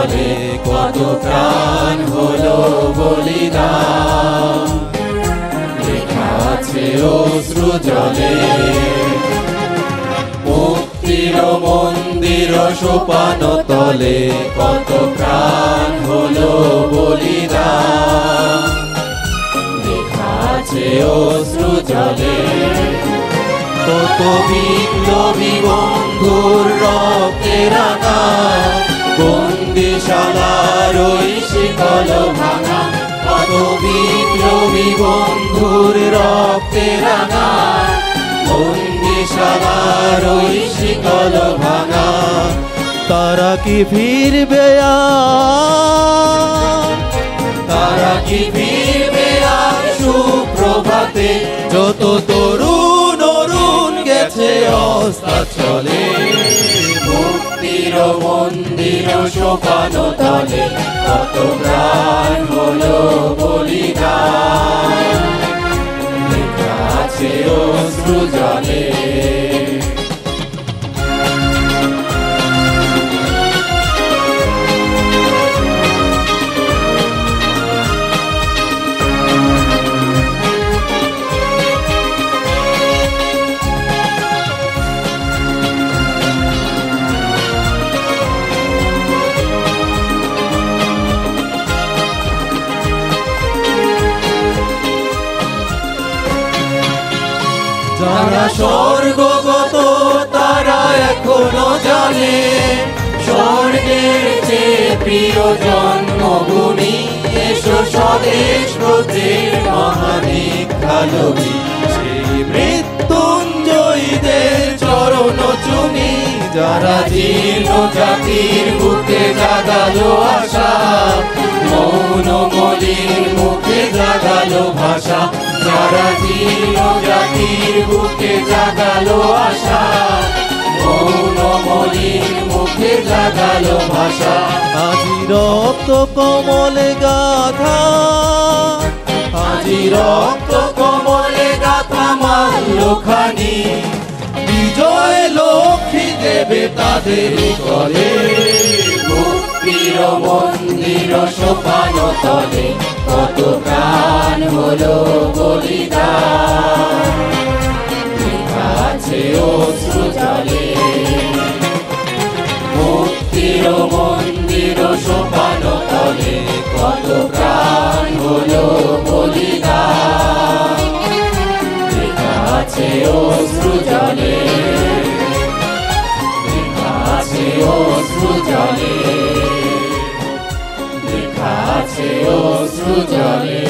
তলে কত প্রাণ হলো বলিদান, লেখা আছে অশ্রু জলে। মুক্তির মন্দির সোপান তলে কত প্রাণ হলো বলিদান, লেখা আছে অশ্রু জলে। কত বিপ্লবী বন্ধুর রক্তে রাঙা বন্দিশালার ওই শিকল ভাঙা, কত বিপ্লবী বন্ধুর রক্তে রাঙা বন্দিশালার ওই শিকল ভাঙা। তারা কি ফিরবে আর, তারা কি ফিরবে আর সুপ্রভাতে, যত তরুণ অরুণ গেছে অস্তাচলে। মুক্তির মন্দির সোপান তলে কত প্রাণ হলো বলিদান, লেখা আছে অশ্রু জলে। যারা স্বর্গগত তারা এখনো জানে স্বর্গের চেয়ে প্রিয় জন্মভূমি। এসো স্বদেশ ব্রতের মহানিক্ষালবী, সেই মৃত্যুঞ্জয়ীদের চরণ চুমি। যারা জীর্ণ জাতির বুকে জাগালো আশা, মৌন মলিন মুখে জাগালো ভাষা। যারা জীর্ণ জাতির বুকে জাগালো আশা, মৌন মলিন মুখে জাগালো ভাষা। আজি রক্ত কমলে গাথা, আজি রক্ত কমলে গাথা মাল্যখানি, বিজয় লক্ষ্মী দেবে তাদের কলে। মুক্তির মন্দির সোপান তলে কত প্রাণ হলো বলিদান, লেখা আছে অশ্রু জলে। মুক্তির মন্দির সোপান তলে কত প্রাণ হলো বলিদান, লেখা আছে অশ্রু জলে, লেখা আছে অশ্রু জলে, লেখা আছে অশ্রু জলে।